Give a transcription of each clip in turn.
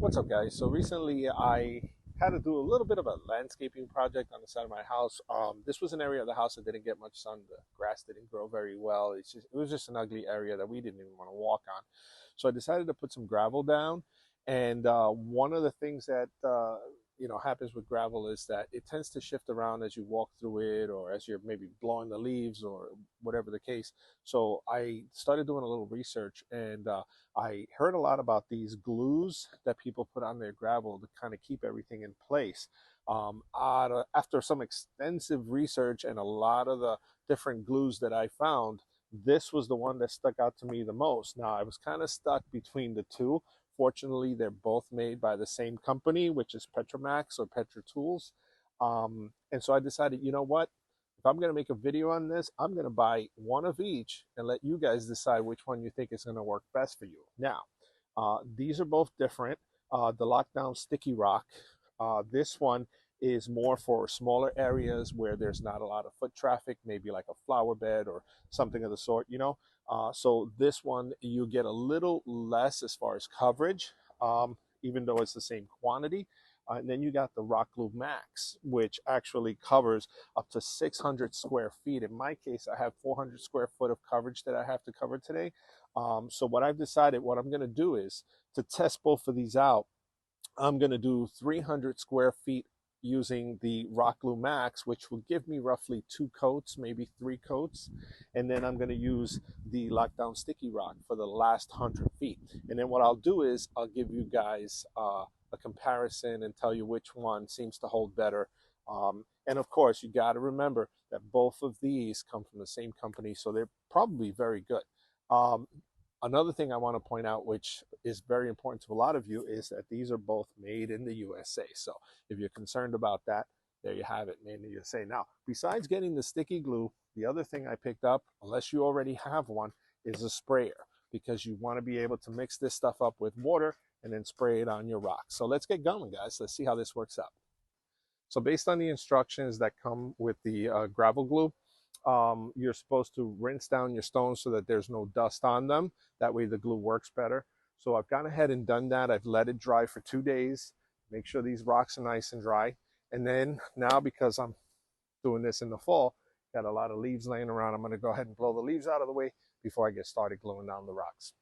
What's up, guys? So recently I had to do a little bit of a landscaping project on the side of my house. This was an area of the house that didn't get much sun. The grass didn't grow very well. It was just an ugly area that we didn't even want to walk on. So I decided to put some gravel down. And one of the things that happens with gravel is that it tends to shift around as you walk through it, or as you're maybe blowing the leaves, or whatever the case. So I started doing a little research, and I heard a lot about these glues that people put on their gravel to kind of keep everything in place. After some extensive research and a lot of the different glues that I found, this was the one that stuck out to me the most. Now, I was kind of stuck between the two. Fortunately, they're both made by the same company, which is Petramax or PetraTools. And so I decided, you know what? If I'm going to make a video on this, I'm going to buy one of each and let you guys decide which one you think is going to work best for you. Now, these are both different. The Lockdown Sticky Rock, this one is more for smaller areas where there's not a lot of foot traffic, maybe like a flower bed or something of the sort, you know. So this one, you get a little less as far as coverage, even though it's the same quantity. And then you got the Rock Glue Max, which actually covers up to 600 square feet. In my case, I have 400 square foot of coverage that I have to cover today. So what I've decided, what I'm going to do is to test both of these out. I'm going to do 300 square feet using the Rock Glue Max, which will give me roughly 2 coats, maybe 3 coats. And then I'm going to use the Lockdown Sticky Rock for the last 100 feet. And then what I'll do is I'll give you guys a comparison and tell you which one seems to hold better. And of course, you got to remember that both of these come from the same company, so they're probably very good. Another thing I want to point out, which is very important to a lot of you, is that these are both made in the USA. So if you're concerned about that, there you have it, made in the USA. Now, besides getting the sticky glue, the other thing I picked up, unless you already have one, is a sprayer, because you want to be able to mix this stuff up with water and then spray it on your rocks. So let's get going, guys. Let's see how this works out. So based on the instructions that come with the gravel glue, you're supposed to rinse down your stones so that there's no dust on them. That way the glue works better. So I've gone ahead and done that. I've let it dry for 2 days. Make sure these rocks are nice and dry. And then now, because I'm doing this in the fall, got a lot of leaves laying around, I'm going to go ahead and blow the leaves out of the way before I get started gluing down the rocks.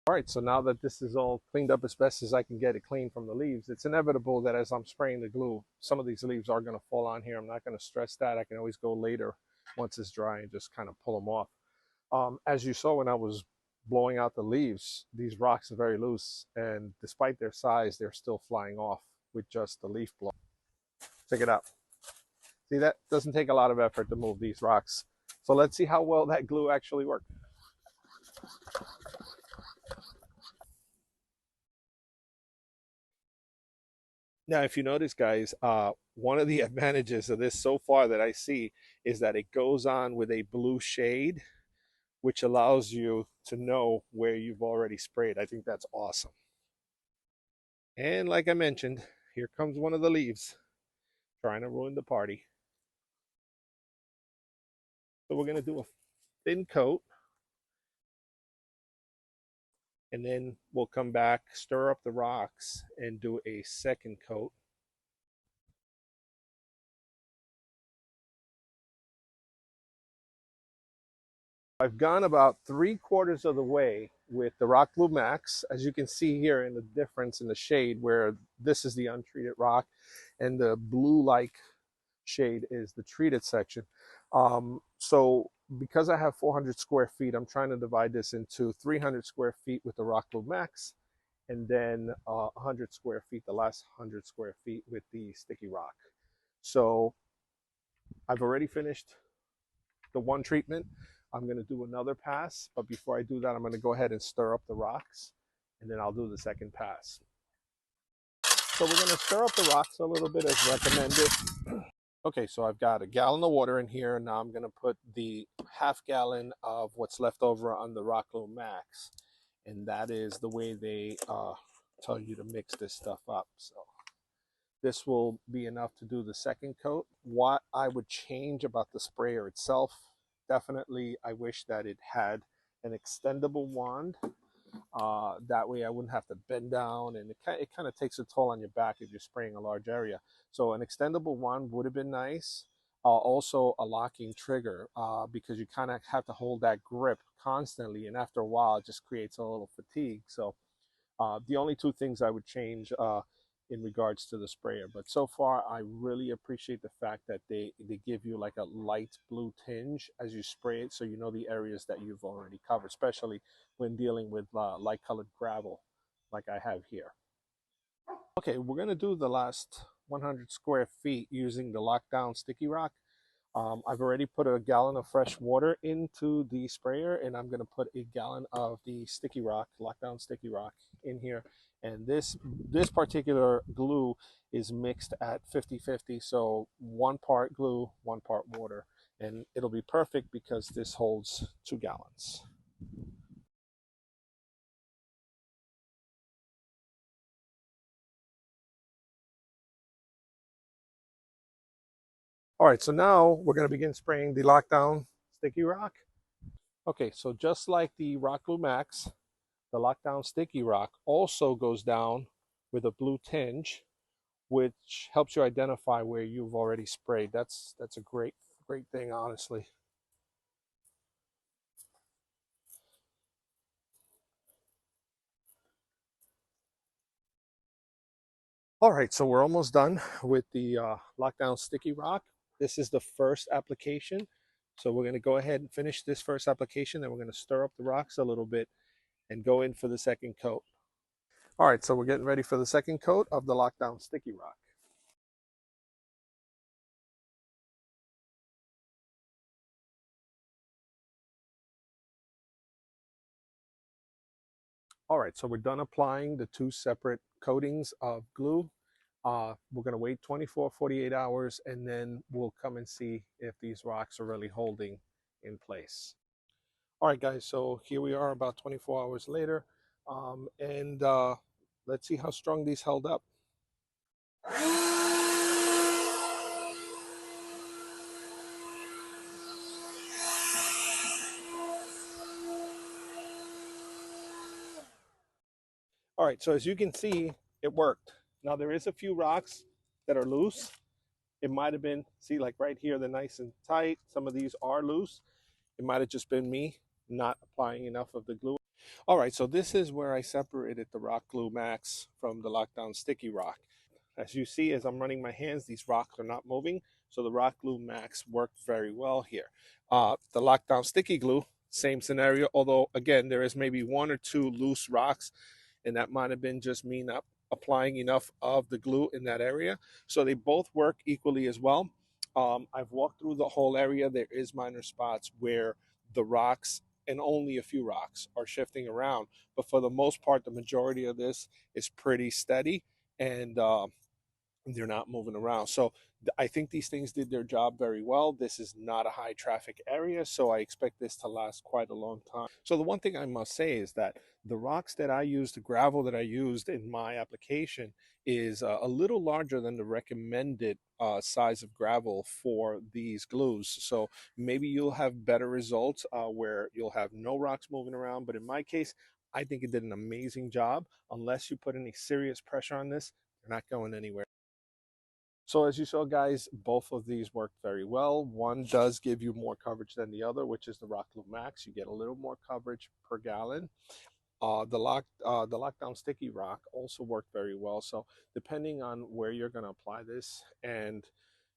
All right, so now that this is all cleaned up as best as I can get it clean from the leaves, it's inevitable that as I'm spraying the glue, some of these leaves are going to fall on here. I'm not going to stress that. I can always go later once it's dry and just kind of pull them off. As you saw when I was blowing out the leaves, these rocks are very loose, and despite their size, they're still flying off with just the leaf blow. Check it out. See, that doesn't take a lot of effort to move these rocks. So let's see how well that glue actually works. Now, if you notice, guys, one of the advantages of this so far that I see is that it goes on with a blue shade, which allows you to know where you've already sprayed. I think that's awesome. And like I mentioned, here comes one of the leaves trying to ruin the party. So we're going to do a thin coat, and then we'll come back, stir up the rocks, and do a second coat. I've gone about 3/4 of the way with the Rock Glue Max. As you can see here in the difference in the shade, where this is the untreated rock and the blue-like shade is the treated section. So because I have 400 square feet, I'm trying to divide this into 300 square feet with the Rock Glue Max, and then 100 square feet, the last 100 square feet with the sticky rock. So I've already finished the one treatment. I'm going to do another pass, but before I do that, I'm going to go ahead and stir up the rocks, and then I'll do the second pass. So we're going to stir up the rocks a little bit as recommended. Okay, so I've got a gallon of water in here. Now I'm going to put the half gallon of what's left over on the Rock Glue Max, and that is the way they tell you to mix this stuff up. So this will be enough to do the second coat. What I would change about the sprayer itself definitely I wish that it had an extendable wand. That way I wouldn't have to bend down, and it kind of takes a toll on your back if you're spraying a large area. So an extendable wand would have been nice. Also a locking trigger, because you kind of have to hold that grip constantly, and after a while it just creates a little fatigue. So the only two things I would change in regards to the sprayer. But so far, I really appreciate the fact that they give you like a light blue tinge as you spray it, so you know the areas that you've already covered, especially when dealing with light colored gravel like I have here. Okay, we're gonna do the last 100 square feet using the lockdown sticky rock. I've already put a gallon of fresh water into the sprayer, and I'm going to put a gallon of the sticky rock, lockdown sticky rock, in here. And this particular glue is mixed at 50-50, so 1 part glue, 1 part water, and it'll be perfect because this holds 2 gallons. All right, so now we're going to begin spraying the lockdown sticky rock. Okay, so just like the Rock Glue Max, the lockdown sticky rock also goes down with a blue tinge, which helps you identify where you've already sprayed. That's a great thing, honestly. All right, so we're almost done with the lockdown sticky rock. This is the first application. So we're going to go ahead and finish this first application, then we're going to stir up the rocks a little bit and go in for the second coat. All right, so we're getting ready for the second coat of the lockdown sticky rock. All right, so we're done applying the 2 separate coatings of glue. We're going to wait 24, 48 hours, and then we'll come and see if these rocks are really holding in place. All right, guys, so here we are about 24 hours later, and let's see how strong these held up. All right, so as you can see, it worked. Now there is a few rocks that are loose. It might have been, see, like right here, they're nice and tight. Some of these are loose. It might have just been me not applying enough of the glue. All right, so this is where I separated the Rock Glue Max from the Lockdown Sticky Rock. As you see, as I'm running my hands, these rocks are not moving, so the Rock Glue Max worked very well here. The Lockdown Sticky Glue, same scenario, although again, there is maybe 1 or 2 loose rocks, and that might have been just me not applying enough of the glue in that area. So they both work equally as well. I've walked through the whole area. There is minor spots where the rocks, and only a few rocks, are shifting around, but for the most part, the majority of this is pretty steady, and they're not moving around. So I think these things did their job very well. This is not a high traffic area, so I expect this to last quite a long time. So the one thing I must say is that the rocks that I used, the gravel that I used in my application, is a little larger than the recommended size of gravel for these glues. So maybe you'll have better results where you'll have no rocks moving around. But in my case, I think it did an amazing job. Unless you put any serious pressure on this, they're not going anywhere. So as you saw, guys, both of these work very well. One does give you more coverage than the other, which is the Rock Glue Max. You get a little more coverage per gallon. The lockdown sticky rock also worked very well. So depending on where you're going to apply this, and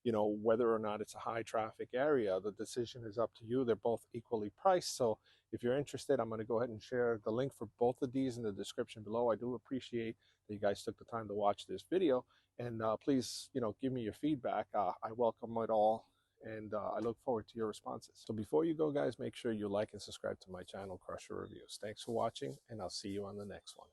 whether or not it's a high traffic area, the decision is up to you. They're both equally priced. So if you're interested, I'm going to go ahead and share the link for both of these in the description below. I do appreciate that you guys took the time to watch this video, and please, give me your feedback. I welcome it all, and I look forward to your responses. So before you go, guys, make sure you like and subscribe to my channel, Crusher Reviews. Thanks for watching, and I'll see you on the next one.